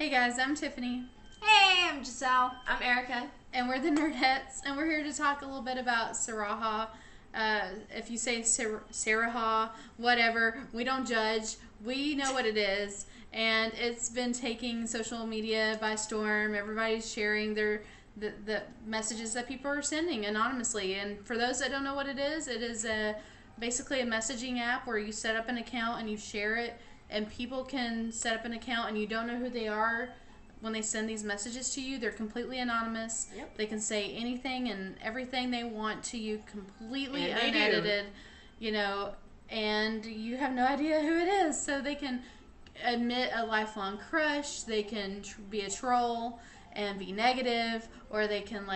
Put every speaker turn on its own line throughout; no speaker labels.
Hey guys, I'm Tiffany.
Hey, I'm Giselle.
I'm Erica.
And we're the Nerdettes, and we're here to talk a little bit about Sarahah. If you say Sarahah, whatever, we don't judge. We know what it is, and it's been taking social media by storm. Everybody's sharing the messages that people are sending anonymously. And for those that don't know what it is basically a messaging app where you set up an account and you share it, and people can set up an account and you don't know who they are. When they send these messages to you, they're completely anonymous.
Yep.
They can say anything and everything they want to you, completely unedited, and you have no idea who it is. So they can admit a lifelong crush, they can be a troll and be negative, or they can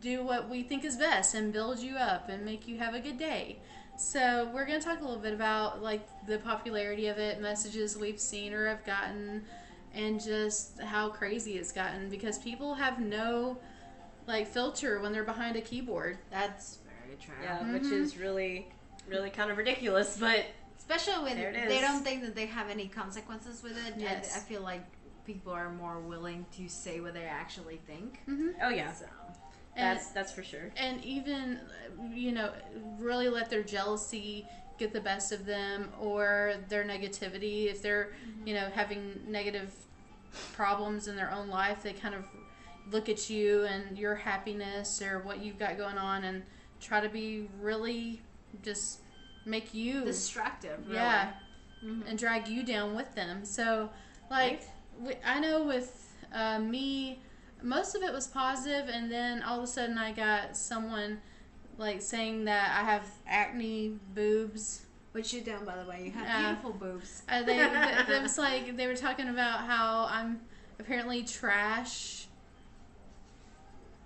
do what we think is best and build you up and make you have a good day. So we're going to talk a little bit about the popularity of it, messages we've seen or have gotten, and just how crazy it's gotten because people have no filter when they're behind a keyboard.
That's very true.
Yeah, which is really, really kind of ridiculous, but
especially when they don't think that they have any consequences with it.
Yes.
I feel like people are more willing to say what they actually think.
Mm-hmm.
Oh yeah,
so
that's for sure.
And even really let their jealousy get the best of them, or their negativity. If they're having negative problems in their own life, they kind of look at you and your happiness or what you've got going on and try to be really just make you
destructive, really.
Yeah. Mm-hmm. And drag you down with them. So I know with me, most of it was positive, and then all of a sudden I got someone saying that I have acne boobs.
Which you don't, by the way. You have beautiful boobs.
It was they were talking about how I'm apparently trash.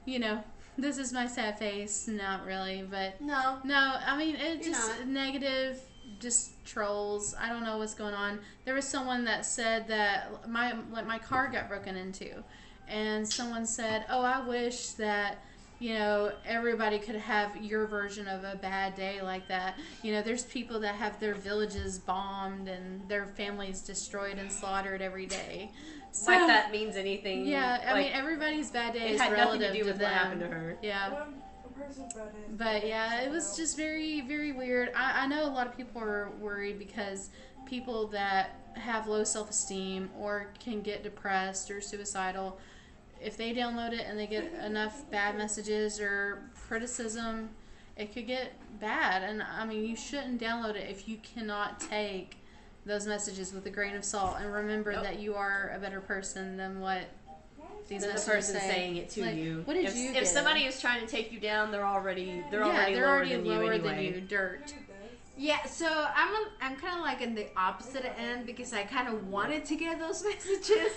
This is my sad face. Not really, but
no.
I mean, it's just negative, just trolls. I don't know what's going on. There was someone that said that my car got broken into, and someone said, "Oh, I wish that everybody could have your version of a bad day like that." There's people that have their villages bombed and their families destroyed and slaughtered every day. So,
like that means anything.
Yeah, I mean, everybody's bad day is relative
nothing to do with
them.
what happened to her.
Yeah. But yeah, it was just very, very weird. I know a lot of people are worried because people that have low self-esteem or can get depressed or suicidal, if they download it and they get enough bad messages or criticism, it could get bad. And I mean, you shouldn't download it if you cannot take those messages with a grain of salt and remember that you are a better person than what these messages
the person
say.
saying it to you.
What did you get?
If somebody is trying to take you down, they're already lower than you,
dirt.
Yeah, so I'm kind of in the opposite end because I kind of wanted to get those messages,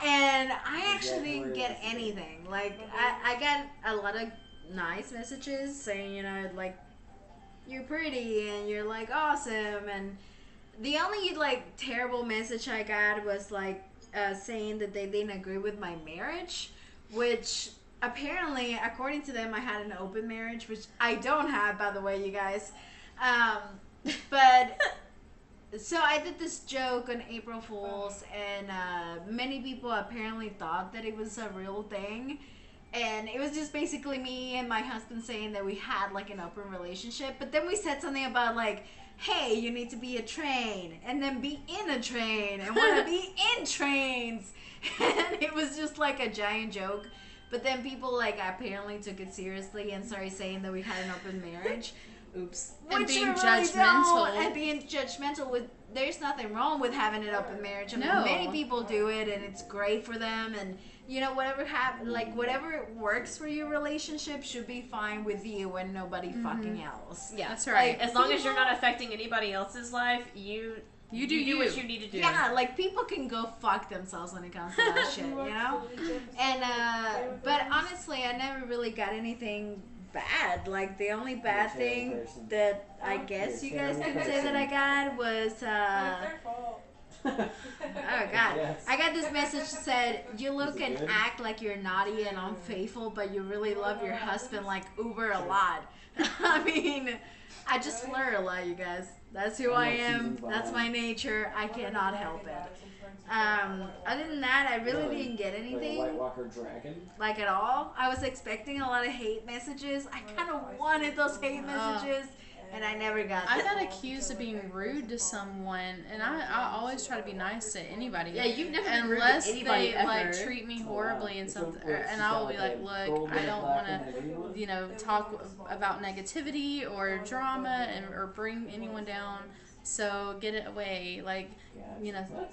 and I actually didn't get anything. I got a lot of nice messages saying, you're pretty and you're awesome, and the only terrible message I got was saying that they didn't agree with my marriage, which apparently, according to them, I had an open marriage, which I don't have, by the way, you guys. But so I did this joke on April Fool's, and many people apparently thought that it was a real thing, and it was just basically me and my husband saying that we had an open relationship. But then we said something about hey, you need to be a train, and then be in a train, and want to be in trains, and it was just a giant joke. But then people apparently took it seriously and started saying that we had an open marriage.
Oops.
And being judgmental.
And being judgmental there's nothing wrong with having an open marriage. I mean, many people do it, and it's great for them. And whatever works for your relationship should be fine with you and nobody fucking else.
Yeah, that's right.
As long as you're not affecting anybody else's life, you do what you need to do.
Yeah, people can go fuck themselves when it comes to that shit, And but honestly, I never really got anything bad. The only bad thing that I guess you guys can say that I got was oh god, yes. I got this message that said, you look and act like you're naughty and unfaithful, but you really love your husband Uber a lot. I mean, I just flirt a lot, you guys. That's who I am. That's my nature. I cannot help it. Other than that, I really didn't get anything.
White Walker Dragon?
Like at all. I was expecting a lot of hate messages. I kind of wanted those hate messages, and I never got them.
I got accused of being rude to someone, and I always try to be nice to anybody.
Yeah, you've never been rude
unless
to anybody
they
ever.
like treat me horribly and something, and I will be like, look, I don't want to, talk about negativity or drama or bring anyone down. So get it away,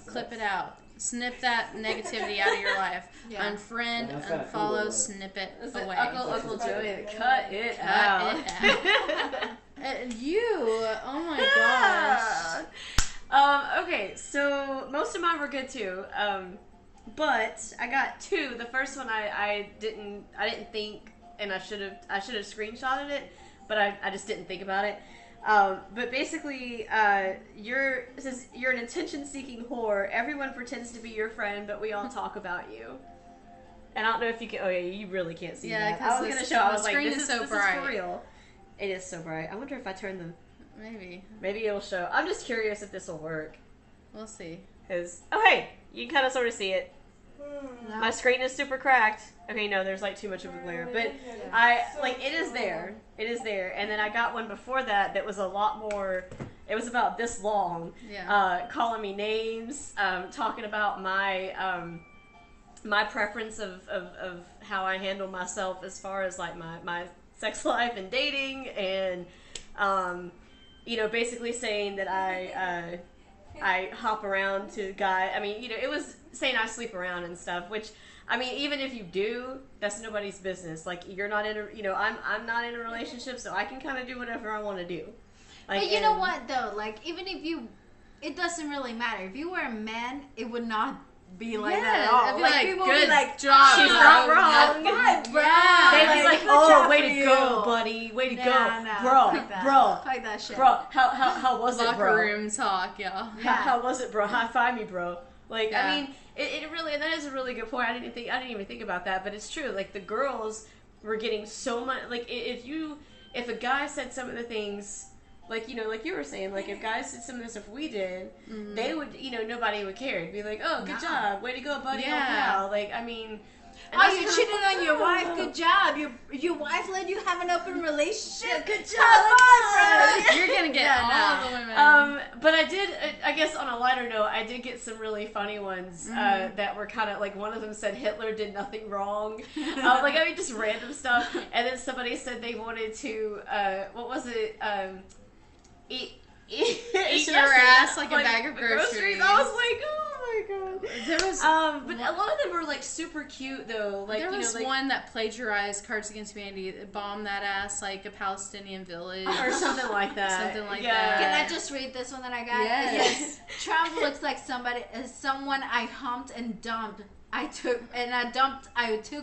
clip it out. Snip that negativity out of your life. Yeah. Unfriend, unfollow, snip it away.
Uncle Joey, cut it out.
You, oh my
gosh. Okay, so most of mine were good too. But I got two. The first one I didn't think, and I should have screenshotted it, but I just didn't think about it. But basically, it says you're an attention-seeking whore. Everyone pretends to be your friend, but we all talk about you. And I don't know if you can. Oh yeah, you really can't see that. I was gonna show. I was like, this is for real. It is so bright. I wonder if I turn them. Maybe it'll show. I'm just curious if this will work.
We'll see.
Hey, you can kind of sort of see it. No. My screen is super cracked. Okay, no, there's like too much of a glare, but it is there. It is there. And then I got one before that was a lot more. It was about this long. Yeah. Calling me names, talking about my my preference of how I handle myself as far as like my sex life and dating, and basically saying that I hop around to guy. I mean, it was saying I sleep around and stuff, which, I mean, even if you do, that's nobody's business. Like, you're not in a, I'm not in a relationship, so I can kind of do whatever I want to do. Like,
but you know what, though? Like, even if it doesn't really matter. If you were a man, it would not be like that at all.
Like,
people
good
would be like,
job.
She's not wrong.
Right, bro.
Yeah.
They'd be like, oh, way to go, buddy. Way to go. Bro.
Fuck that shit.
Bro, how was it, bro?
Locker room talk, yeah.
How was it, bro? High five me, bro. Like, yeah. I mean, it really, and that is a really good point. I didn't even think about that, but it's true. Like, the girls were getting so much, like, if a guy said some of the things, like you were saying, like, if guys did some of the stuff we did, they would, nobody would care. It'd be like, oh, good job. Way to go, buddy. Yeah. Oh, pal. Like, I mean...
Oh, you cheated on your wife. Good job. Your wife let you have an open relationship. Good job,
bro. You're gonna get all the women.
But I did. I guess on a lighter note, I did get some really funny ones that were kind of like, one of them said Hitler did nothing wrong. Just random stuff. And then somebody said they wanted to. What was it? Eat
your ass like a bag of groceries.
I was like, oh my god.
There was,
but a lot of them were like super cute though. Like,
there was one that plagiarized Cards Against Humanity, bombed that ass like a Palestinian village
or something like that.
Something like
that.
that.
Can I just read this one that I got?
Yes.
Trump looks like someone I humped and dumped. I took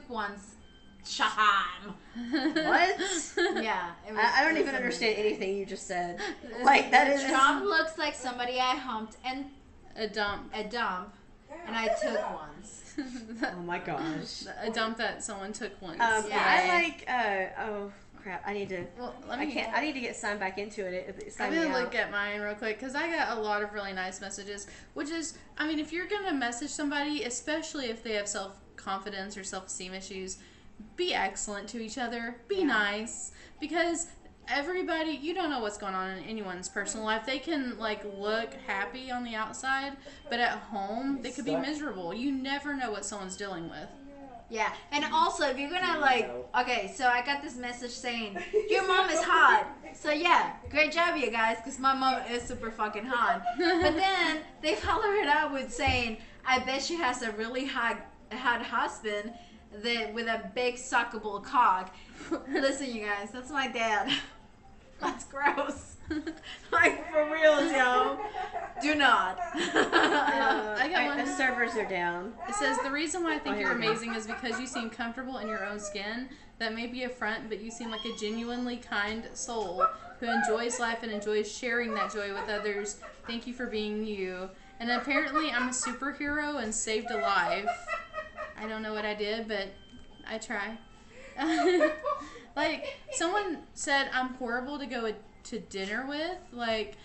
once. Shaham.
What?
Yeah.
I don't even understand anything you just said. Like, that is...
Trump looks like somebody I humped and...
A dump.
And I took once.
Oh my gosh.
A dump that someone took once.
I like... oh, crap. I need to... Well, I need to get signed back into it.
I'm going to look at mine real quick, because I got a lot of really nice messages, which is... I mean, if you're going to message somebody, especially if they have self-confidence or self-esteem issues... Be excellent to each other. Be nice. Because everybody, you don't know what's going on in anyone's personal life. They can, look happy on the outside, but at home, they could be miserable. You never know what someone's dealing with.
Yeah. And also, if you're gonna, okay, so I got this message saying, your mom is hot. So, yeah, great job, you guys, because my mom is super fucking hot. But then, they follow it up with saying, I bet she has a really hot husband with a big suckable cock. Listen, you guys, that's my dad. That's gross. For real, yo. Do not.
I got one.
The servers are down.
It says, the reason why I think you're amazing is because you seem comfortable in your own skin. That may be a front, but you seem like a genuinely kind soul who enjoys life and enjoys sharing that joy with others. Thank you for being you. And apparently I'm a superhero and saved a life. I don't know what I did, but I try. Someone said I'm horrible to go to dinner with. Like,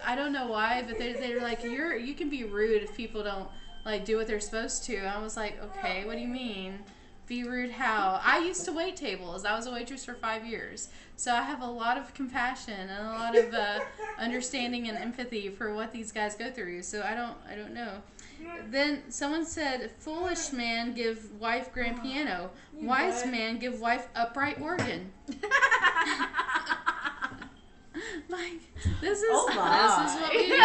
I don't know why, but they're like, you can be rude if people don't like do what they're supposed to. I was like, okay, what do you mean? Be rude how? I used to wait tables. I was a waitress for 5 years. So I have a lot of compassion and a lot of understanding and empathy for what these guys go through. So I don't know. Then someone said, foolish man give wife grand piano. Wise man give wife upright organ. Like, this is what we do.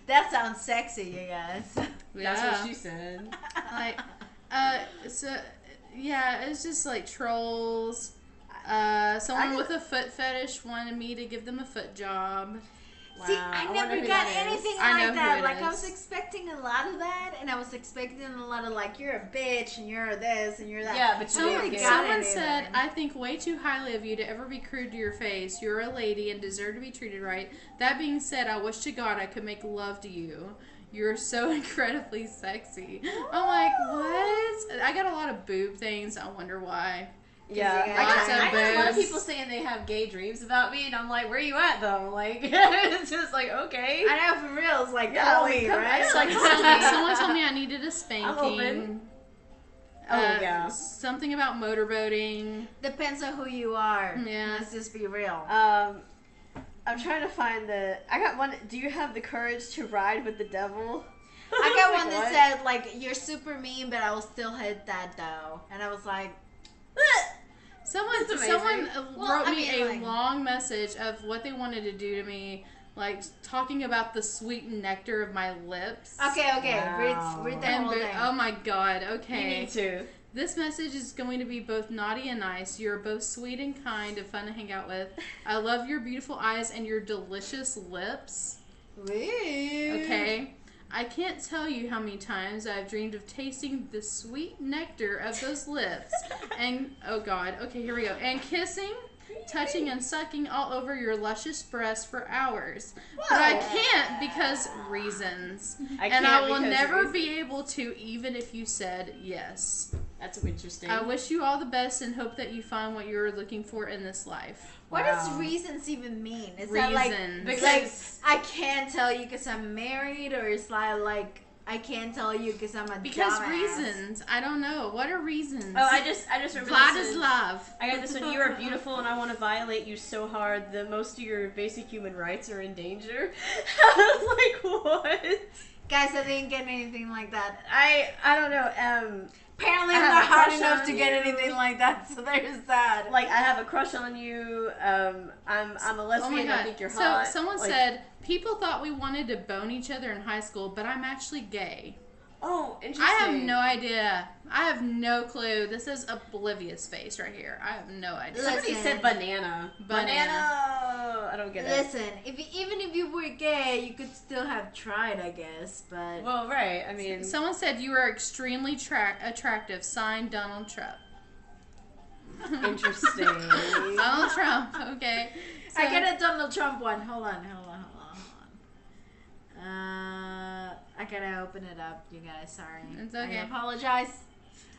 That sounds sexy, you guys.
Yeah. That's what she said.
Like, so, yeah, it's just like trolls. Someone with a foot fetish wanted me to give them a foot job.
Wow. See, I never got anything like that. Like, I was expecting a lot of that, and I was expecting a lot of, like, you're a bitch, and you're this, and you're that.
Yeah, but
someone said, I think way too highly of you to ever be crude to your face. You're a lady and deserve to be treated right. That being said, I wish to God I could make love to you. You're so incredibly sexy. I'm like, what? I got a lot of boob things. I wonder why.
Yeah, I got a lot of people saying they have gay dreams about me, and I'm like, where are you at, though? Like, it's just like, okay.
I know, for real, it's like, tell me, right?
It's like, someone told me I needed a spanking.
I'm open. Yeah.
Something about motorboating.
Depends on who you are.
Yeah.
Let's just be real.
I'm trying to find I got one. Do you have the courage to ride with the devil?
I got one that said, like, you're super mean, but I will still hit that, though. And I was like,
Someone wrote me a long message of what they wanted to do to me, like talking about the sweet nectar of my lips.
Okay. Wow. Read the whole thing.
Oh my God. Okay.
You need to.
This message is going to be both naughty and nice. You're both sweet and kind and fun to hang out with. I love your beautiful eyes and your delicious lips.
Ooh.
Okay. I can't tell you how many times I've dreamed of tasting the sweet nectar of those lips. And, oh God, okay, here we go. And kissing, touching, and sucking all over your luscious breasts for hours. Whoa. But I can't because reasons. I will never be able to, even if you said yes.
That's interesting.
I wish you all the best and hope that you find what you're looking for in this life.
What does reasons even mean? Is that like I can't tell you because I'm married, or is that like I can't tell you because I'm a dumbass?
Reasons. I don't know. What are reasons?
Oh, I just remember
Vladislav.
I got this one. You are beautiful, and I want to violate you so hard that most of your basic human rights are in danger. I was like, what?
Guys, I didn't get anything like that.
I don't know.
Apparently, I'm not hard enough to get anything like that, so there's that.
Like, I have a crush on you. I'm a lesbian. I think you're hot.
So someone said people thought we wanted to bone each other in high school, but I'm actually gay.
Oh, interesting.
I have no idea. I have no clue. This is oblivious face right here. I have no idea.
Somebody said banana. I don't get it.
Listen, even if you were gay, you could still have tried, I guess. But
well, right. I mean,
someone said you are extremely attractive. Signed, Donald Trump.
Interesting.
Donald Trump. Okay.
So, I get a Donald Trump one. Hold on. I gotta open it up, you guys. Sorry.
It's okay.
I apologize.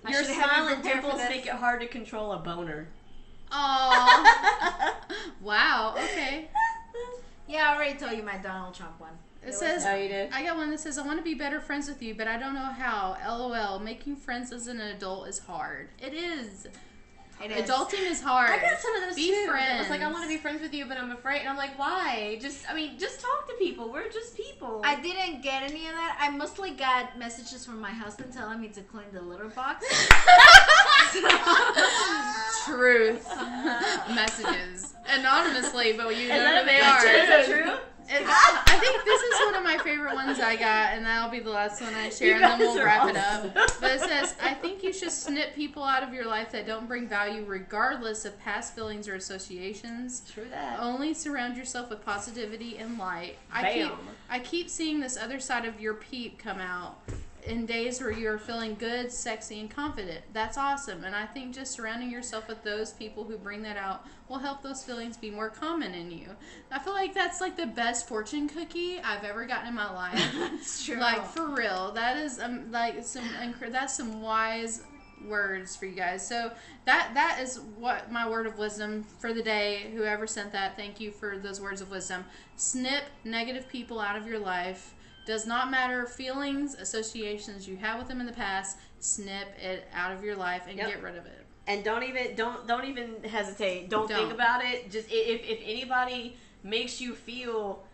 Your silent dimples make it hard to control a boner.
Oh. Wow. Okay.
Yeah, I already told you my Donald Trump one.
It says,
oh, you did?
I got one that says, I want to be better friends with you, but I don't know how. LOL. Making friends as an adult is hard. It is. Adulting is hard.
I got some of those
too.
Friends. It's like, I want to be friends with you, but I'm afraid. And I'm like, why? Just talk to people. We're just people.
I didn't get any of that. I mostly got messages from my husband telling me to clean the litter box.
Truth. Messages. Anonymously, but you know who they
are.
Is
that true?
I think this is one of my favorite ones I got, and that'll be the last one I share, and then we'll wrap it up. But it says, I think you should snip people out of your life that don't bring value regardless of past feelings or associations.
True that.
Only surround yourself with positivity and light.
Bam.
I keep seeing this other side of your peep come out in days where you're feeling good, sexy, and confident. That's awesome. And I think just surrounding yourself with those people who bring that out will help those feelings be more common in you. I feel like that's like the best fortune cookie I've ever gotten in my life.
That's true.
Like, for real. That is that's some wise words for you guys. So that is what my word of wisdom for the day. Whoever sent that, thank you for those words of wisdom. Snip negative people out of your life. Does not matter feelings, associations you have with them in the past. Snip it out of your life and get rid of it.
And don't even hesitate. Don't think about it. Just if anybody makes you feel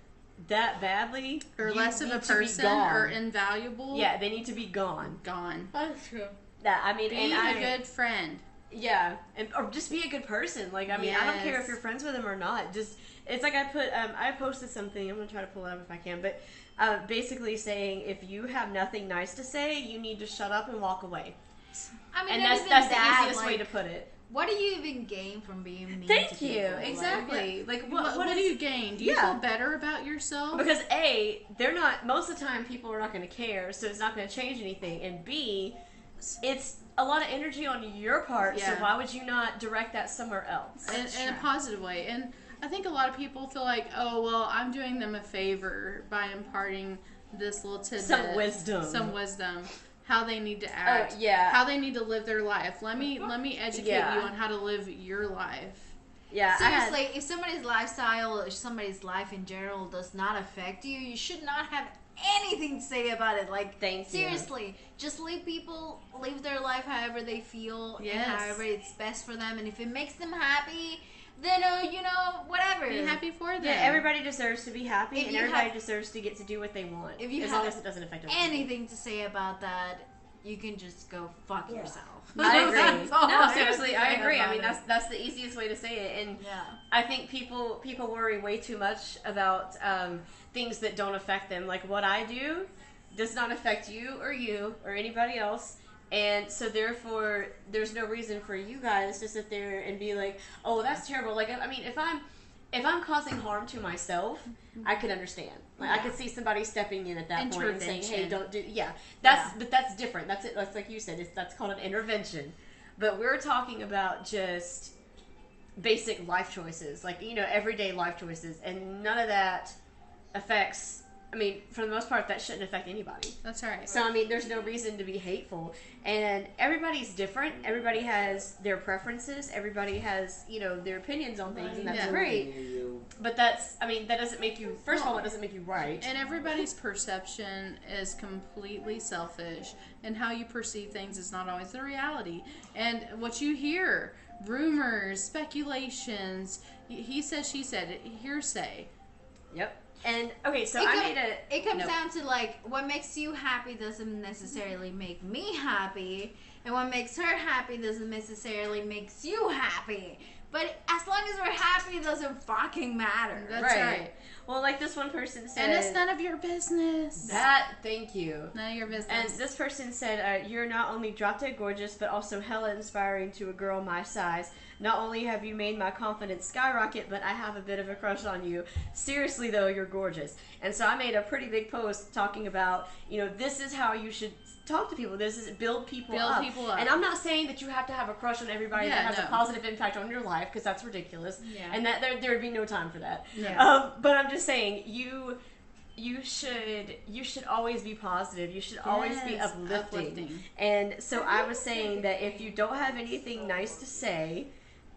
that badly,
or less of a person, or invaluable,
they need to be gone.
That's true.
That I mean,
be a good friend.
Yeah, or just be a good person. Like, I mean, I don't care if you're friends with them or not. Just, it's like I posted something. I'm gonna try to pull it up if I can, but basically saying if you have nothing nice to say, you need to shut up and walk away.
I mean,
and that's the easiest way to put it.
What do you even gain from being mean?
Thank
to
you.
people?
Exactly. Like
what do you gain? Do you feel better about yourself?
Because A, they're not. Most of the time, people are not going to care, so it's not going to change anything. And B, it's a lot of energy on your part. So why would you not direct that somewhere else?
In a positive way. And I think a lot of people feel like, oh well, I'm doing them a favor by imparting this little tidbit, some wisdom. How they need to act, how they need to live their life. Let me educate you on how to live your life.
Yeah, seriously, if somebody's lifestyle or somebody's life in general does not affect you, you should not have anything to say about it. Like, seriously, just leave people live their life however they feel and however it's best for them. And if it makes them happy, then whatever.
Be happy for them.
Yeah, everybody deserves to be happy, and everybody deserves to get to do what they want.
If you
as long as it doesn't affect
anything to say about that, you can just go fuck yourself.
I agree. No, seriously, I agree. I mean, that's the easiest way to say it, and I think people worry way too much about things that don't affect them. Like, what I do does not affect you or anybody else. And so therefore, there's no reason for you guys to sit there and be like, "Oh, that's terrible." Like, I mean, if I'm causing harm to myself, I could understand. Like, I could see somebody stepping in at that point and saying, "Hey, don't do." Yeah, but that's different. That's it. That's like you said. That's called an intervention. But we're talking about just basic life choices, like everyday life choices, and none of that affects. I mean, for the most part, that shouldn't affect anybody.
That's right.
So, I mean, there's no reason to be hateful. And everybody's different. Everybody has their preferences. Everybody has, their opinions on things, and that's great. But that doesn't make you, first of all, it doesn't make you right.
And everybody's perception is completely selfish. And how you perceive things is not always the reality. And what you hear, rumors, speculations, he said, she said, hearsay.
Yep. And okay, so
it comes down to like what makes you happy doesn't necessarily make me happy, and what makes her happy doesn't necessarily makes you happy. But as long as we're happy, it doesn't fucking matter.
That's right.
Well, like this one person said,
and it's none of your business.
Thank you.
None of your business.
And this person said, "You're not only drop dead gorgeous, but also hella inspiring to a girl my size. Not only have you made my confidence skyrocket, but I have a bit of a crush on you. Seriously though, you're gorgeous." And so I made a pretty big post talking about, this is how you should talk to people. This is build people up. And I'm not saying that you have to have a crush on everybody that has a positive impact on your life, because that's ridiculous. Yeah. And that there would be no time for that. Yeah. But I'm just saying you should always be positive. You should always be uplifting. And so I was saying that if you don't have anything nice to say,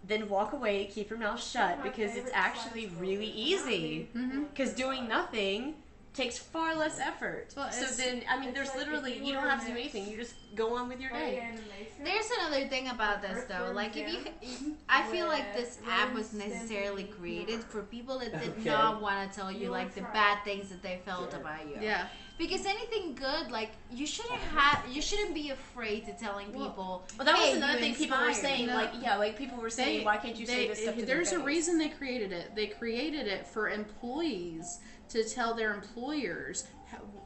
then walk away, keep your mouth shut, because it's actually really easy. Because doing nothing takes far less effort. Well, so then, I mean, there's literally, you don't have to do anything. You just go on with your day.
There's another thing about this, though. Like, I feel like this app was necessarily created for people that did not want to tell you, like, the bad things that they felt about you.
Yeah.
Because anything good, like, you shouldn't be afraid to telling people.
Well, that was another thing people were saying. Like people were saying, why can't you say this stuff to their face?
There's a reason they created it. They created it for employees to tell their employers,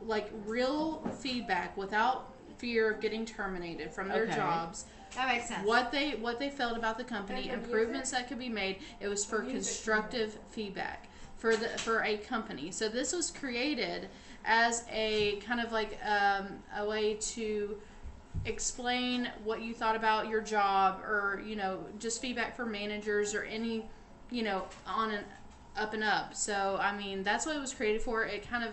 like, real feedback without fear of getting terminated from their jobs.
That makes sense.
What they felt about the company, improvements that could be made. It was for constructive feedback for a company. So this was created as a kind of like a way to explain what you thought about your job, or just feedback for managers, or any on and up and up. So I mean, that's what it was created for. It kind of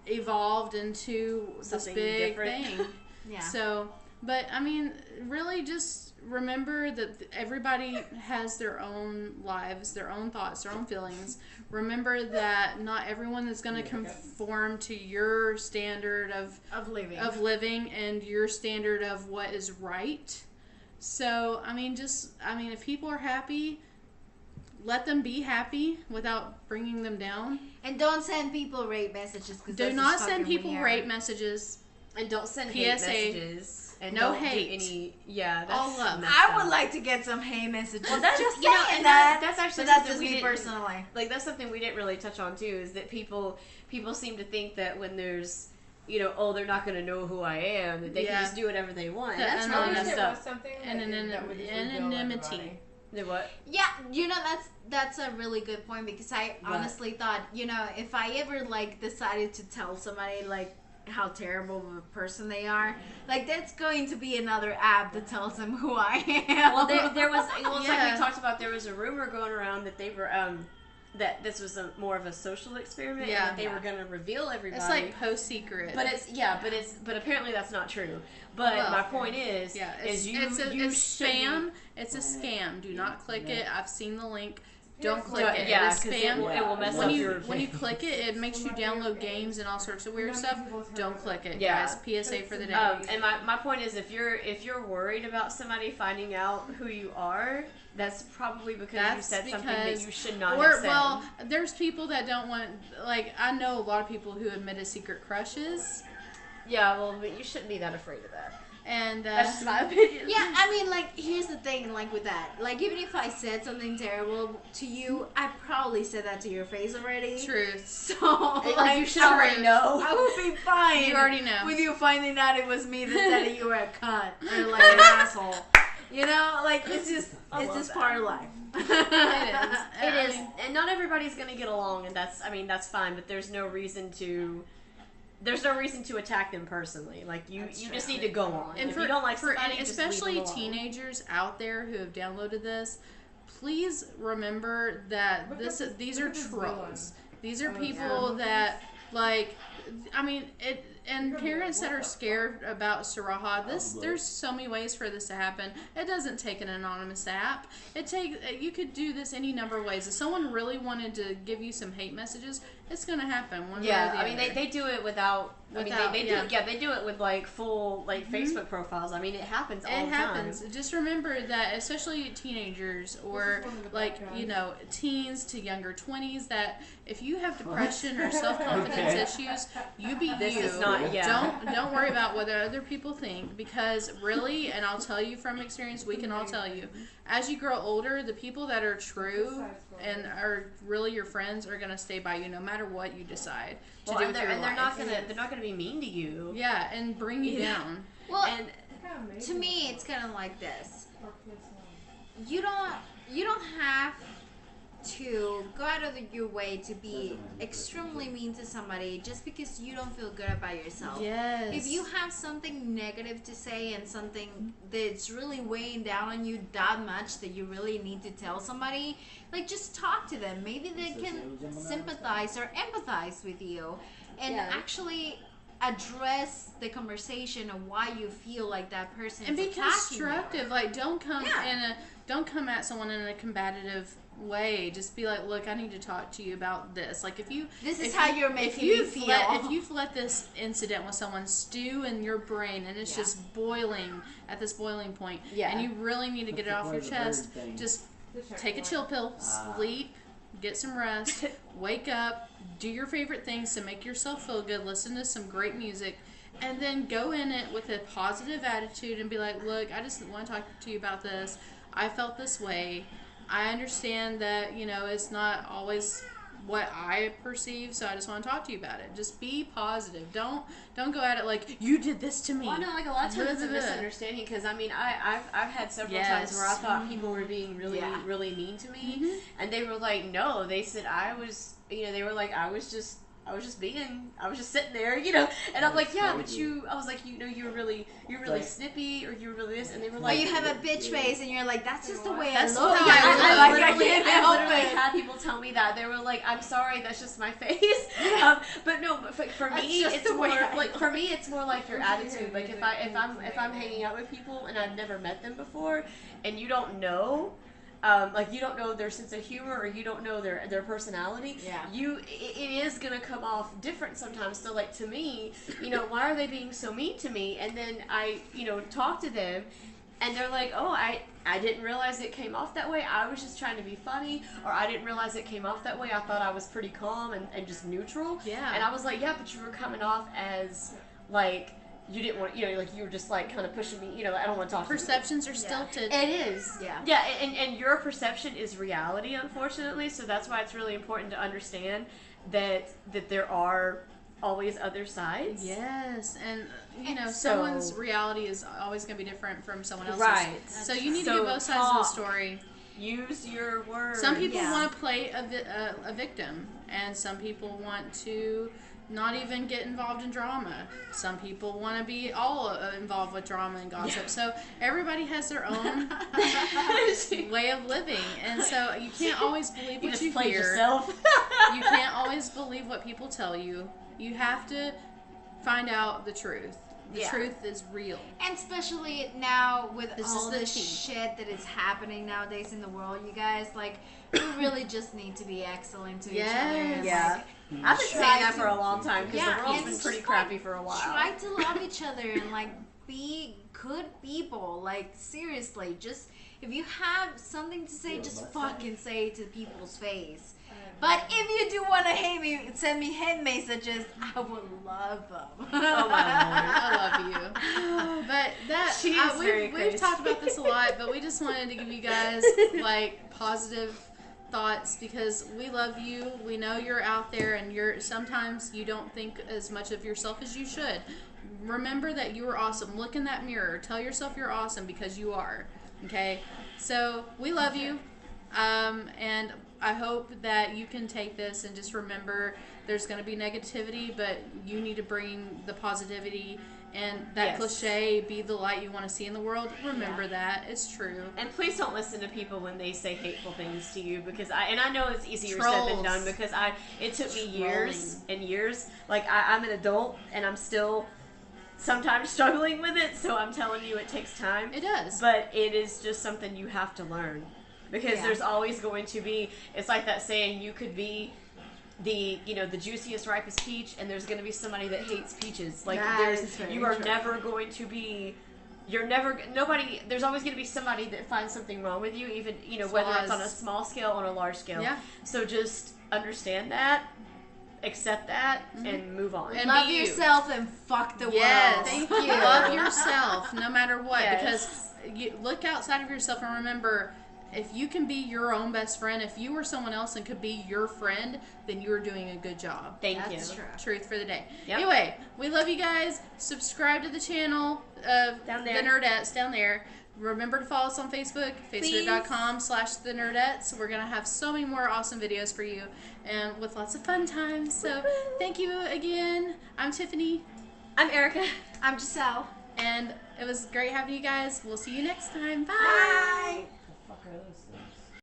evolved into
something
this big
different
thing. Yeah. So But I mean, really, just remember that everybody has their own lives, their own thoughts, their own feelings. Remember that not everyone is going to conform to your standard of living and your standard of what is right. So, I mean, if people are happy, let them be happy without bringing them down.
And don't send people rape messages.
Do not send people rape messages.
And don't send hate messages. And
no hate.
That's
all love.
I would like to get some hate messages.
Well, that's
just
that's actually
that's just me personally.
Like, that's something we didn't really touch on too. Is that people seem to think that when there's, they're not going to know who I am, that they can just do whatever they want. That's really messed up.
Anonymity.
The what?
Yeah, that's a really good point, because I honestly thought, if I ever decided to tell somebody how terrible of a person they are, that's going to be another app that tells them who I am.
Well, there was like we talked about, there was a rumor going around that they were that this was more of a social experiment, and that they were going to reveal everybody.
It's like post secret,
but apparently that's not true. But my point is,
it's spam. It's a scam. Do not click it. I've seen the link. Don't click it.
Yeah,
it's spam.
It will mess up your...
When you click it, it makes you download games and all sorts of weird stuff. Don't click it.
Yeah.
Guys, PSA for the day.
And my point is, if you're worried about somebody finding out who you are, that's probably because you said something that you should not have said.
Well, there's people that don't want... I know a lot of people who admitted secret crushes.
Yeah, well, but you shouldn't be that afraid of that.
And
that's just my opinion.
Yeah, I mean, here's the thing, with that. Even if I said something terrible to you, I probably said that to your face already.
Truth.
So,
you should already know.
I would be fine.
You already know.
With you finding out it was me that said that you were a cunt or an asshole. It's just part of life.
It is. And not everybody's going to get along, and that's fine, but there's no reason to attack them personally. You just need to go on.
And
if you don't like somebody,
especially
just leave them alone.
Teenagers out there who have downloaded this, please remember that these are trolls. These are people that and parents that are scared about Sarahah, there's so many ways for this to happen. It doesn't take an anonymous app. You could do this any number of ways. If someone really wanted to give you some hate messages, it's going to happen. One way or the other.
They do it without. They do it with full Facebook profiles. It happens all the time. It happens.
Just remember that, especially teenagers or teens to younger 20s, that if you have depression or self-confidence issues, you be
this
you.
Is not,
Don't worry about what other people think, because really, and I'll tell you from experience, we can all tell you, as you grow older, the people that are true and are really your friends are going to stay by you no matter what you decide to do with your life.
They're not going to be mean to you.
Yeah, and bring you down.
Well, and to me, it's kind of like this. You don't have to go out of your way to be extremely mean to somebody just because you don't feel good about yourself.
Yes.
If you have something negative to say and something that's really weighing down on you that much that you really need to tell somebody, just talk to them. Maybe they can sympathize or empathize with you and actually address the conversation of why you feel like that person
and be constructive. Don't come come at someone in a combative way. Just be like, look, I need to talk to you about this.
This is how you're making me feel.
If you've let this incident with someone stew in your brain and it's just boiling at this boiling point, and you really need to get it off your chest, just take a chill pill, sleep, get some rest, wake up, do your favorite things to make yourself feel good, listen to some great music, and then go in it with a positive attitude and be like, look, I just want to talk to you about this. I felt this way. I understand that, it's not always what I perceive, so I just want to talk to you about it. Just be positive. Don't go at it like, you did this to me.
Well, no, a lot of times it's a misunderstanding, because I've had several times where I thought people were being really, really mean to me, and they were like, no, they said I was, they were like, I was just just sitting there, you know, and I'm like, yeah, but I was like, you know, you're really snippy, or you're really this, and they were like,
or you have a bitch face, and you're like, that's just the way I look.
I literally had people tell me that. They were like, I'm sorry, that's just my face. But no, but for me, it's more like, for me, it's more like your attitude. Like if I'm hanging out with people and I've never met them before, and you don't know. Like you don't know their sense of humor, or you don't know their personality. Yeah. It is gonna come off different sometimes. So like to me, you know, why are they being so mean to me? And then I, you know, talk to them, and they're like, oh, I didn't realize it came off that way. I was just trying to be funny, or I didn't realize it came off that way. I thought I was pretty calm and just neutral. Yeah. And I was like, yeah, but you were coming off as like. You didn't want, you know, like you were just like kind of pushing me, you know, I don't want to talk
Perceptions are stilted.
It is. Yeah. Yeah, and your perception is reality, unfortunately, so that's why it's really important to understand that there are always other sides.
Yes, and you know, someone's reality is always going to be different from someone else's.
Right.
So you need to get both sides of the story.
Use your words.
Some people want to play a victim, and some people want to not even get involved in drama. Some people want to be all involved with drama and gossip. Yeah. So everybody has their own way of living, and so you can't always believe what you hear.
Yourself.
You can't always believe what people tell you. You have to find out the truth. The truth is real.
And especially now with all this shit that is happening nowadays in the world, you guys, like, we really just need to be excellent to each other. And,
I've been saying that for a long time, because the world's been pretty crappy for a while.
Try to love each other and, like, be good people. Like, seriously, just, if you have something to say, just fucking say it to people's face. But if you do want to hate me, send me hate messages. I would love them.
Oh my Lord, I love you. But we've talked about this a lot, but we just wanted to give you guys like positive thoughts, because we love you. We know you're out there, and sometimes you don't think as much of yourself as you should. Remember that you are awesome. Look in that mirror. Tell yourself you're awesome, because you are. Okay? So we love you. And I hope that you can take this and just remember there's going to be negativity, but you need to bring the positivity and that cliche, be the light you want to see in the world. Remember that. It's true.
And please don't listen to people when they say hateful things to you, because I know it's easier said than done, because it took me years and years. Like I'm an adult and I'm still sometimes struggling with it, so I'm telling you it takes time.
It does.
But it is just something you have to learn. Because there's always going to be, it's like that saying, you could be the juiciest, ripest peach, and there's going to be somebody that hates peaches. Like, you are never going to be, there's always going to be somebody that finds something wrong with you, even, whether it's on a small scale or on a large scale. Yeah. So just understand that, accept that, and move on.
And love yourself and fuck the world.
Thank you. Love yourself, no matter what, because you look outside of yourself and remember, if you can be your own best friend, if you were someone else and could be your friend, then you're doing a good job.
Thank you.
Truth for the day. Yep. Anyway, we love you guys. Subscribe to the channel of
down there.
The Nerdettes down there. Remember to follow us on Facebook, facebook.com/The Nerdettes. We're going to have so many more awesome videos for you, and with lots of fun times. So thank you again. I'm Tiffany.
I'm Erica.
I'm Giselle.
And it was great having you guys. We'll see you next time. Bye.
Bye.
What the fuck are those things?